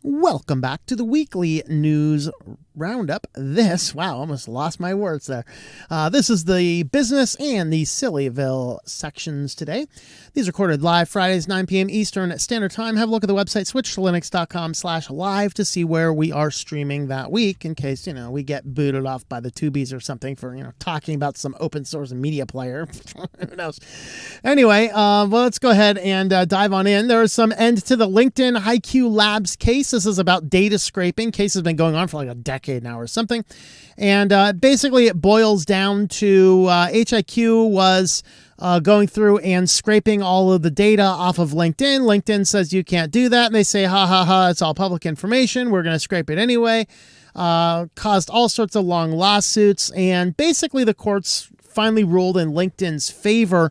Welcome back to the weekly news roundup. Almost lost my words there. This is the business and the Sillyville sections today. These are recorded live Fridays, 9 p.m. Eastern Standard Time. Have a look at the website, SwitchedToLinux.com/live to see where we are streaming that week in case, we get booted off by the Tubies or something for, talking about some open source media player. Who knows? Anyway, let's go ahead and dive on in. There is some end to the LinkedIn HiQ Labs case. This is about data scraping. Case has been going on for like a decade now or something. And basically it boils down to HiQ was going through and scraping all of the data off of LinkedIn. LinkedIn says you can't do that. And they say, ha, ha, ha, it's all public information. We're going to scrape it anyway. Caused all sorts of long lawsuits. And basically the courts finally ruled in LinkedIn's favor.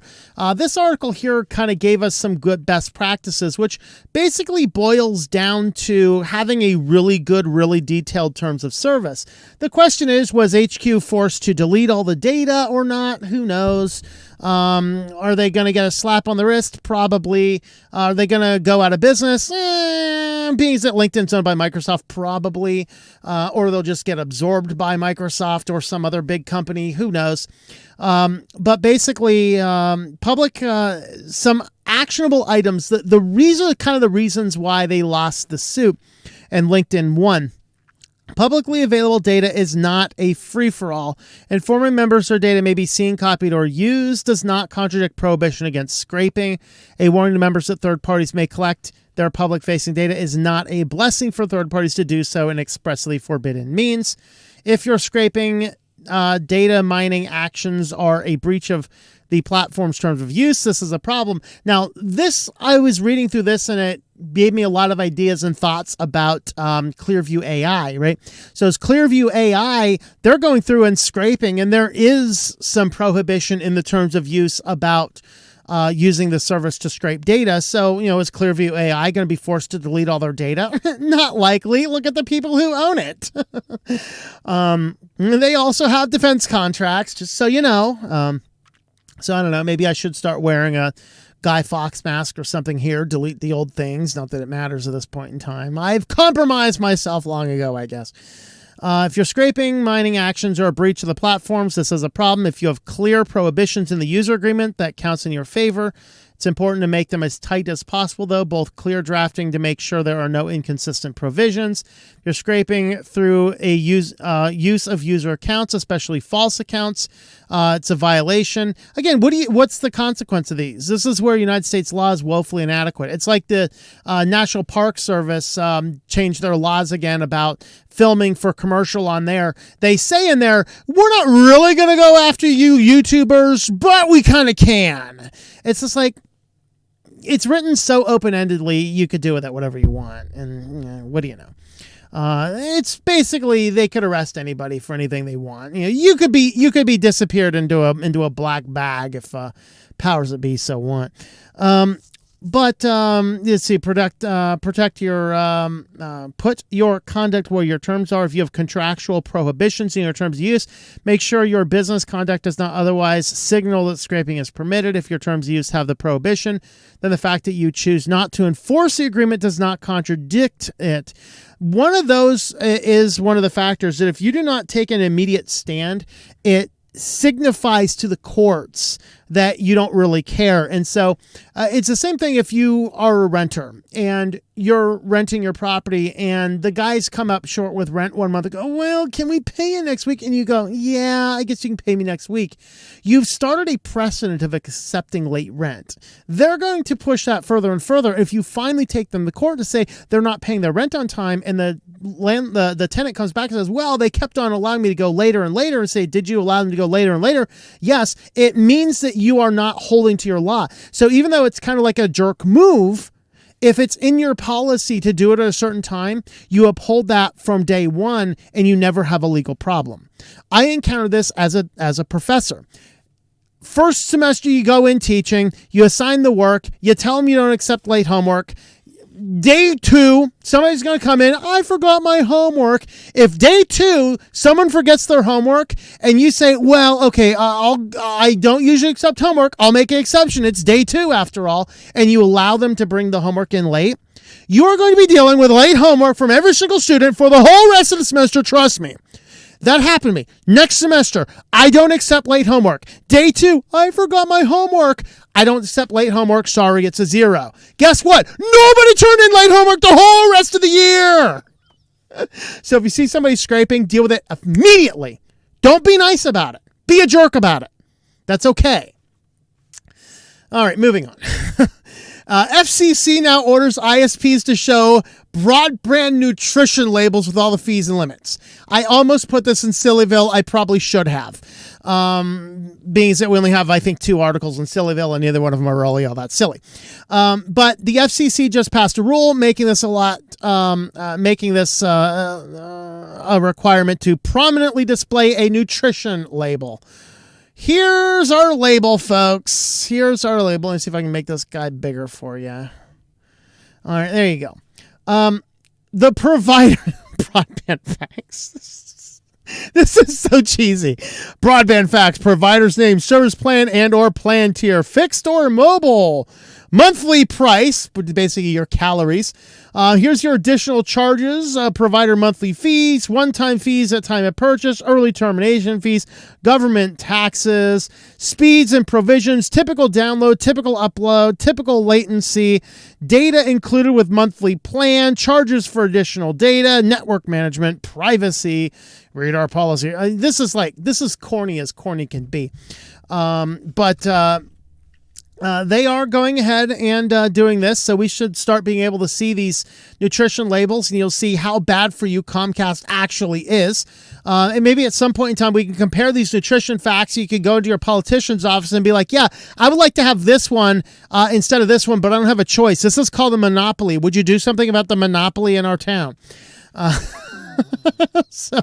This article here kind of gave us some good best practices, which basically boils down to having a really good, really detailed terms of service. The question is, was HQ forced to delete all the data or not? Who knows? Are they going to get a slap on the wrist? Probably. Are they going to go out of business? Being that LinkedIn's owned by Microsoft, probably. Or they'll just get absorbed by Microsoft or some other big company. Who knows? But basically, some actionable items. The reasons why they lost the suit and LinkedIn won. Publicly available data is not a free-for-all. Informing members their data may be seen, copied, or used does not contradict prohibition against scraping. A warning to members that third parties may collect their public-facing data is not a blessing for third parties to do so in expressly forbidden means. If you're scraping, data mining actions are a breach of the platform's terms of use, this is a problem. Now, I was reading through this and it gave me a lot of ideas and thoughts about Clearview AI, right? So as Clearview AI, they're going through and scraping, and there is some prohibition in the terms of use about using the service to scrape data. So, is Clearview AI going to be forced to delete all their data? Not likely. Look at the people who own it. They also have defense contracts, just so you know. So I don't know, maybe I should start wearing a Guy Fawkes mask or something here, delete the old things. Not that it matters at this point in time. I've compromised myself long ago, I guess. If you're scraping, mining actions are a breach of the platforms, this is a problem. If you have clear prohibitions in the user agreement, that counts in your favor. It's important to make them as tight as possible, though, both clear drafting to make sure there are no inconsistent provisions. If you're scraping through a use of user accounts, especially false accounts, it's a violation. Again, what's the consequence of these? This is where United States law is woefully inadequate. It's like the National Park Service changed their laws again about filming for commercial on there. They say in there, we're not really going to go after you YouTubers, but we kind of can. It's just like, it's written so open-endedly, you could do with it whatever you want. And what do you know? It's basically, they could arrest anybody for anything they want. You could be disappeared into a black bag if powers that be so want. But let's see, protect your put your conduct where your terms are. If you have contractual prohibitions in your terms of use, make sure your business conduct does not otherwise signal that scraping is permitted. If your terms of use have the prohibition, then the fact that you choose not to enforce the agreement does not contradict it. One of those is one of the factors that if you do not take an immediate stand, it signifies to the courts that you don't really care. And so it's the same thing if you are a renter and you're renting your property and the guys come up short with rent one month and go, well, can we pay you next week? And you go, yeah, I guess you can pay me next week. You've started a precedent of accepting late rent. They're going to push that further and further. If you finally take them to court to say they're not paying their rent on time and the tenant comes back and says, well, they kept on allowing me to go later and later, and say, did you allow them to go later and later? Yes, it means that you are not holding to your law. So even though it's kind of like a jerk move, if it's in your policy to do it at a certain time, you uphold that from day one and you never have a legal problem. I encountered this as a professor. First semester you go in teaching, you assign the work, you tell them you don't accept late homework. Day 2, somebody's going to come in, I forgot my homework. If day 2, someone forgets their homework and you say, well, okay, I don't usually accept homework. I'll make an exception. It's day 2 after all. And you allow them to bring the homework in late. You are going to be dealing with late homework from every single student for the whole rest of the semester. Trust me. That happened to me. Next semester, I don't accept late homework. Day 2, I forgot my homework. I don't accept late homework. Sorry, it's a 0. Guess what? Nobody turned in late homework the whole rest of the year. So if you see somebody scraping, deal with it immediately. Don't be nice about it. Be a jerk about it. That's okay. All right, moving on. FCC now orders ISPs to show broadband nutrition labels with all the fees and limits. I almost put this in Sillyville. I probably should have. Being that we only have, I think, 2 articles in Sillyville, and neither one of them are really all that silly. But the FCC just passed a rule making this a requirement to prominently display a nutrition label. Here's our label, folks. Here's our label. Let me see if I can make this guy bigger for you. All right, there you go. The provider... Broadband facts. This is so cheesy. Broadband facts. Provider's name, service plan, and or plan tier. Fixed or mobile. Monthly price, basically your calories. Here's your additional charges, provider monthly fees, one-time fees at time of purchase, early termination fees, government taxes, speeds and provisions, typical download, typical upload, typical latency, data included with monthly plan, charges for additional data, network management, privacy, radar policy. This is corny as corny can be. They are going ahead and doing this, so we should start being able to see these nutrition labels, and you'll see how bad for you Comcast actually is. And maybe at some point in time we can compare these nutrition facts. You could go into your politician's office and be like, yeah, I would like to have this one instead of this one, but I don't have a choice. This is called a monopoly. Would you do something about the monopoly in our town? So,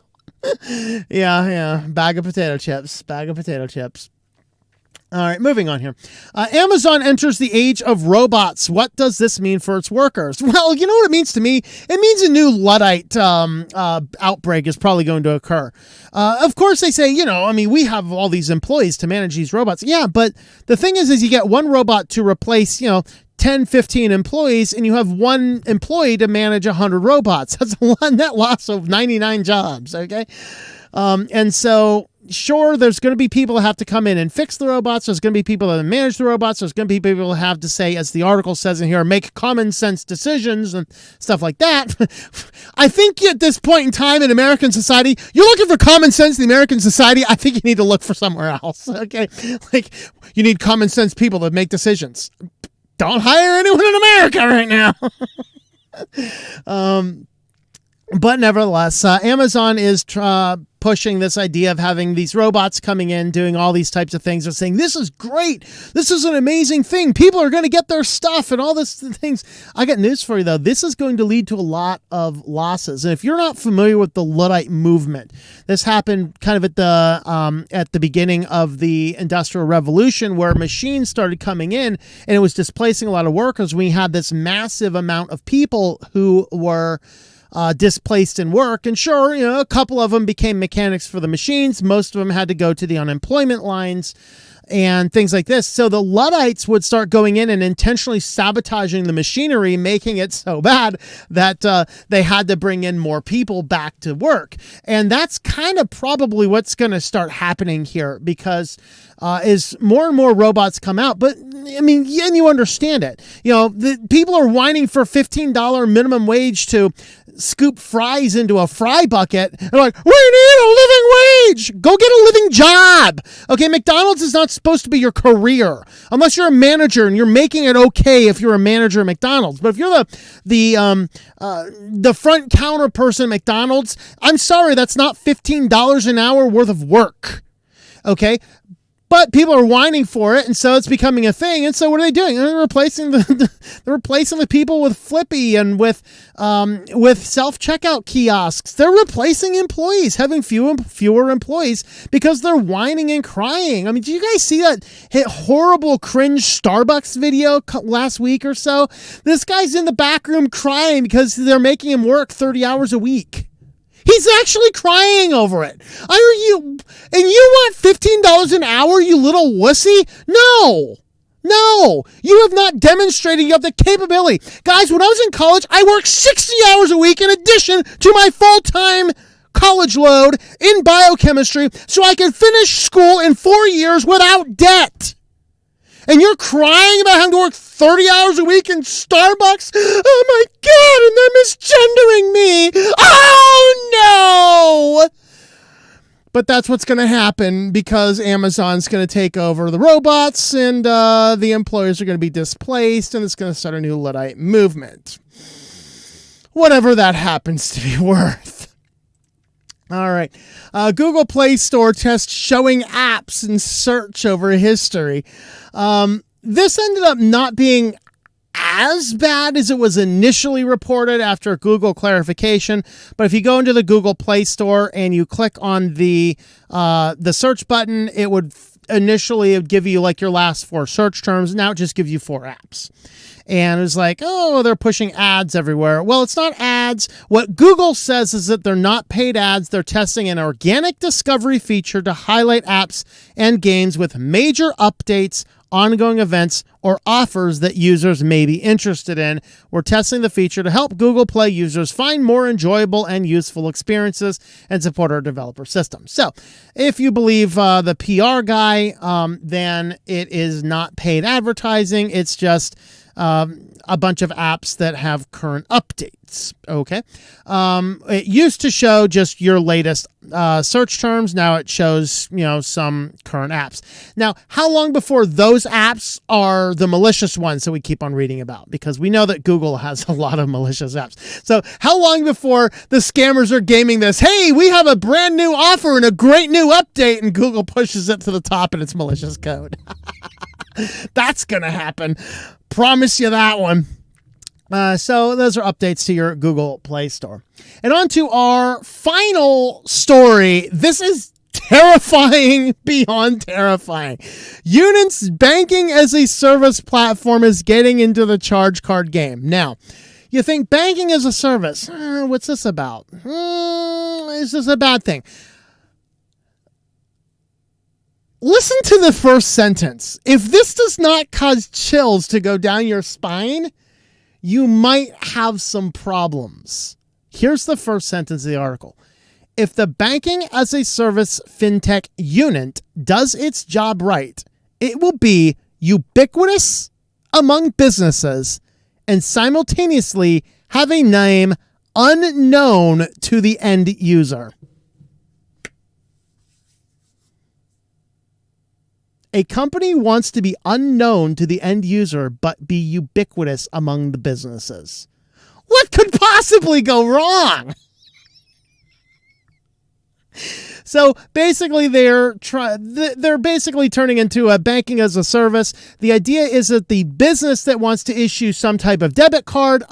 yeah, bag of potato chips. All right, moving on here. Amazon enters the age of robots. What does this mean for its workers? Well, you know what it means to me? It means a new Luddite outbreak is probably going to occur. Of course, they say, we have all these employees to manage these robots. Yeah, but the thing is you get one robot to replace, 10, 15 employees, and you have one employee to manage 100 robots. That's a net loss of 99 jobs, okay? And so, sure, there's going to be people that have to come in and fix the robots. There's going to be people that manage the robots. There's going to be people that have to say, as the article says in here, make common sense decisions and stuff like that. I think at this point in time in American society, you're looking for common sense in the American society. I think you need to look for somewhere else, okay? Like, you need common sense people that make decisions. Don't hire anyone in America right now. But nevertheless, Amazon is pushing this idea of having these robots coming in, doing all these types of things. They're saying, this is great. This is an amazing thing. People are going to get their stuff and all this things. I got news for you, though. This is going to lead to a lot of losses. And if you're not familiar with the Luddite movement, this happened kind of at the beginning of the Industrial Revolution, where machines started coming in and it was displacing a lot of workers. We had this massive amount of people who were displaced in work. And sure, a couple of them became mechanics for the machines. Most of them had to go to the unemployment lines and things like this. So the Luddites would start going in and intentionally sabotaging the machinery, making it so bad that they had to bring in more people back to work. And that's kind of probably what's going to start happening here, because as more and more robots come out. But I mean, and you understand it. The people are whining for $15 minimum wage to scoop fries into a fry bucket. They're like, we need a living wage. Go get a living job. Okay, McDonald's is not supposed to be your career unless you're a manager, and you're making it okay if you're a manager at McDonald's. But if you're the front counter person at McDonald's, I'm sorry, that's not $15 an hour worth of work. Okay. But people are whining for it, and so it's becoming a thing. And so what are they doing? They're replacing the people with Flippy and with self-checkout kiosks. They're replacing employees, having fewer employees because they're whining and crying. I mean, did you guys see that horrible cringe Starbucks video last week or so? This guy's in the back room crying because they're making him work 30 hours a week. He's actually crying over it. And you want $15 an hour, you little wussy? No. No, you have not demonstrated you have the capability. Guys, when I was in college, I worked 60 hours a week in addition to my full-time college load in biochemistry so I could finish school in 4 years without debt. And you're crying about having to work 30 hours a week in Starbucks? Oh my God, and they're misgendering me. Oh no! But that's what's going to happen because Amazon's going to take over the robots and the employers are going to be displaced and it's going to start a new Luddite movement. Whatever that happens to be worth. All right. Google Play Store test showing apps in search over history. This ended up not being as bad as it was initially reported after Google clarification. But if you go into the Google Play Store and you click on the search button, it would initially give you like your last 4 search terms. Now it just gives you 4 apps. And it was like, oh, they're pushing ads everywhere. Well, it's not ads. What Google says is that they're not paid ads. They're testing an organic discovery feature to highlight apps and games with major updates, ongoing events, or offers that users may be interested in. We're testing the feature to help Google Play users find more enjoyable and useful experiences and support our developer system. So if you believe the PR guy, then it is not paid advertising. It's just a bunch of apps that have current updates. Okay. It used to show just your latest search terms. Now it shows, some current apps. Now, how long before those apps are the malicious ones that we keep on reading about? Because we know that Google has a lot of malicious apps. So how long before the scammers are gaming this? Hey, we have a brand new offer and a great new update, and Google pushes it to the top and it's malicious code. That's going to happen. Promise you that one. So those are updates to your Google Play Store. And on to our final story. This is terrifying beyond terrifying. Unit's banking as a service platform is getting into the charge card game. Now, you think banking as a service, what's this about? Is this a bad thing? Listen to the first sentence. If this does not cause chills to go down your spine, you might have some problems. Here's the first sentence of the article. If the banking as a service fintech unit does its job right, it will be ubiquitous among businesses and simultaneously have a name unknown to the end user. A company wants to be unknown to the end user, but be ubiquitous among the businesses. What could possibly go wrong? So basically, they're basically turning into a banking as a service. The idea is that the business that wants to issue some type of debit card,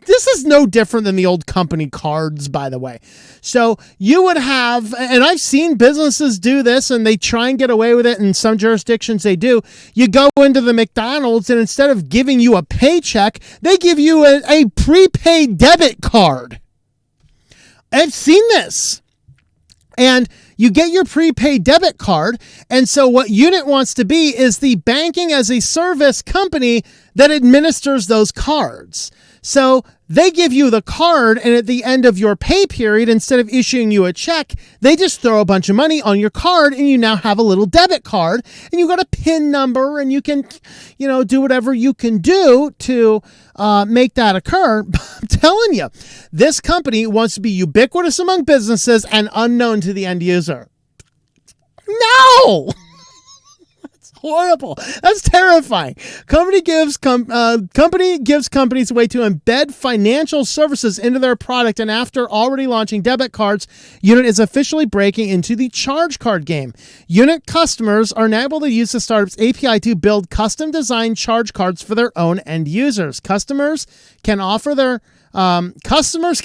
this is no different than the old company cards, by the way. So you would have, and I've seen businesses do this, and they try and get away with it. In some jurisdictions, they do. You go into the McDonald's, and instead of giving you a paycheck, they give you a prepaid debit card. I've seen this. And you get your prepaid debit card. And so what Unit wants to be is the banking as a service company that administers those cards. So they give you the card, and at the end of your pay period, instead of issuing you a check, they just throw a bunch of money on your card, and you now have a little debit card, and you got a PIN number, and you can, do whatever you can do to make that occur. I'm telling you, this company wants to be ubiquitous among businesses and unknown to the end user. No! Horrible. That's terrifying. Company gives companies a way to embed financial services into their product, and after already launching debit cards, Unit is officially breaking into the charge card game. Unit customers are now able to use the startup's API to build custom-designed charge cards for their own end users. Customers can offer their customers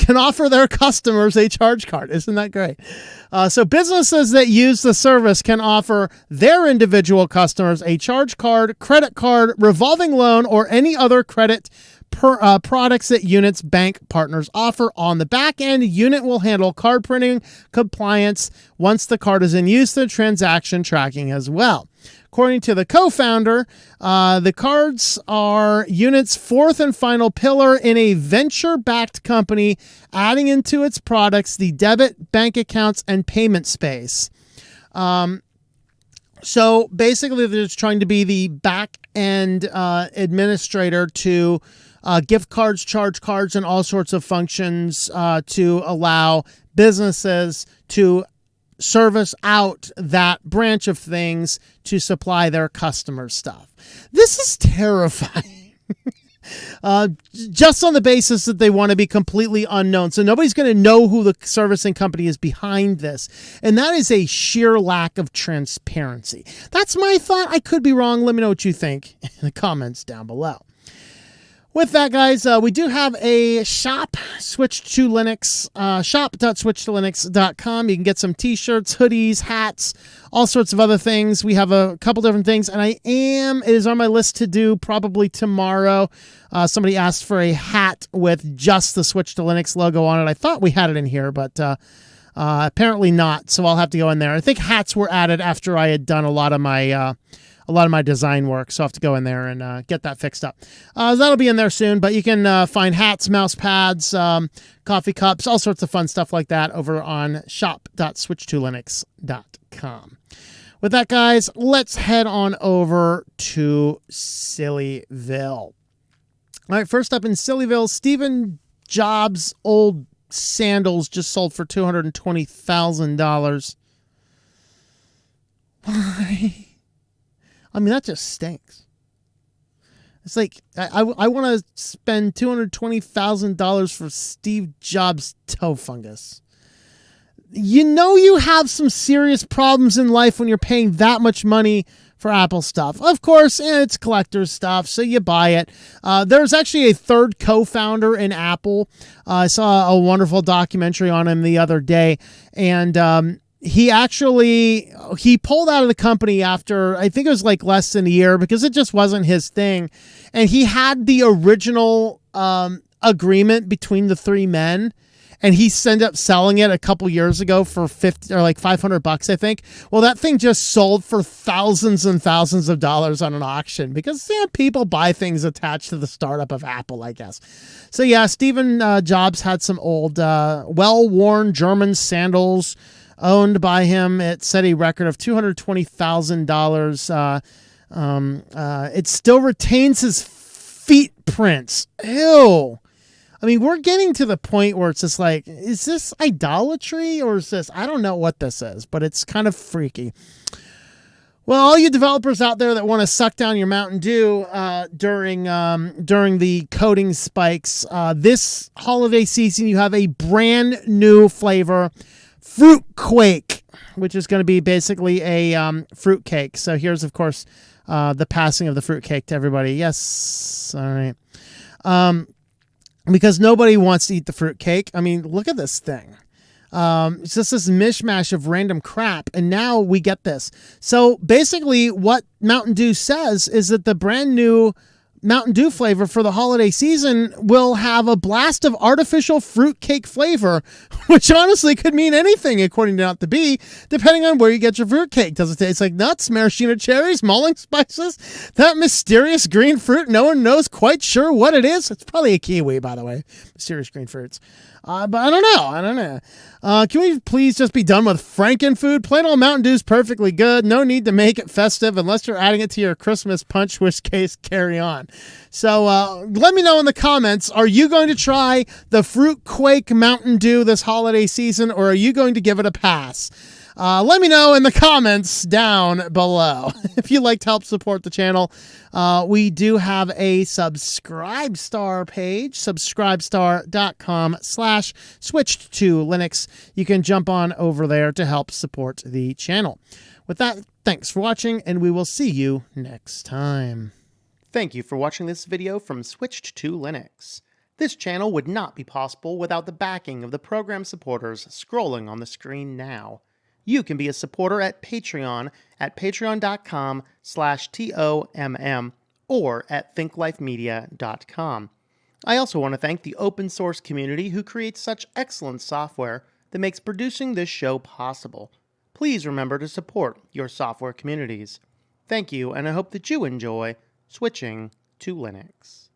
a charge card. Isn't that great? So businesses that use the service can offer their individual customers a charge card, credit card, revolving loan, or any other credit products that Unit's bank partners offer. On the back end, Unit will handle card printing, compliance once the card is in use, the transaction tracking as well. According to the co-founder, the cards are Unit's fourth and final pillar in a venture-backed company, adding into its products the debit, bank accounts, and payment space. So basically, they're just trying to be the back-end administrator to gift cards, charge cards, and all sorts of functions to allow businesses to service out that branch of things to supply their customers stuff. This is terrifying. Just on the basis that they want to be completely unknown. So nobody's going to know who the servicing company is behind this. And that is a sheer lack of transparency. That's my thought. I could be wrong. Let me know what you think in the comments down below. With that, guys, we do have a shop, SwitchedToLinux, shop.SwitchedToLinux.com. You can get some t-shirts, hoodies, hats, all sorts of other things. We have a couple different things, and it is on my list to do probably tomorrow. Somebody asked for a hat with just the SwitchedToLinux logo on it. I thought we had it in here, but apparently not, so I'll have to go in there. I think hats were added after I had done a lot of my design work, so I'll have to go in there and get that fixed up. That'll be in there soon, but you can find hats, mouse pads, coffee cups, all sorts of fun stuff like that over on shop.SwitchedToLinux.com. With that, guys, let's head on over to Sillyville. All right, first up in Sillyville, Stephen Jobs' old sandals just sold for $220,000. Why? I mean, that just stinks. It's like, I want to spend $220,000 for Steve Jobs' toe fungus. You know you have some serious problems in life when you're paying that much money for Apple stuff. Of course, it's collector's stuff, so you buy it. There's actually a third co-founder in Apple. I saw a wonderful documentary on him the other day, and he pulled out of the company after, I think it was like less than a year, because it just wasn't his thing. And he had the original agreement between the three men, and he ended up selling it a couple years ago for $500, I think. Well, that thing just sold for thousands and thousands of dollars on an auction, because people buy things attached to the startup of Apple, I guess. So yeah, Stephen Jobs had some old, well-worn German sandals owned by him. It set a record of $220,000. It still retains his feet prints. Ew. I mean, we're getting to the point where it's just like, is this idolatry, or is this, I don't know what this is, but it's kind of freaky. Well, all you developers out there that want to suck down your Mountain Dew during the coating spikes, this holiday season you have a brand new flavor, Fruitcake, which is going to be basically a fruitcake. So here's, of course, the passing of the fruitcake to everybody. Yes. All right. Because nobody wants to eat the fruitcake. I mean, look at this thing. It's just this mishmash of random crap. And now we get this. So basically what Mountain Dew says is that the brand new Mountain Dew flavor for the holiday season will have a blast of artificial fruitcake flavor, which honestly could mean anything, according to Not the Bee, depending on where you get your fruitcake. Does it taste like nuts, maraschino cherries, mulling spices, that mysterious green fruit no one knows quite sure what it is? It's probably a kiwi, by the way. Mysterious green fruits. But I don't know. Can we please just be done with Frankenfood? Plain old Mountain Dew's perfectly good. No need to make it festive unless you're adding it to your Christmas punch, which case, carry on. So let me know in the comments, are you going to try the Fruitcake Mountain Dew this holiday season, or are you going to give it a pass? Let me know in the comments down below. If you'd like to help support the channel, we do have a Subscribestar page, subscribestar.com/SwitchedToLinux. You can jump on over there to help support the channel. With that, thanks for watching, and we will see you next time. Thank you for watching this video from SwitchedToLinux. This channel would not be possible without the backing of the program supporters scrolling on the screen now. You can be a supporter at Patreon at patreon.com/TOMM or at thinklifemedia.com. I also want to thank the open source community who creates such excellent software that makes producing this show possible. Please remember to support your software communities. Thank you, and I hope that you enjoy switching to Linux.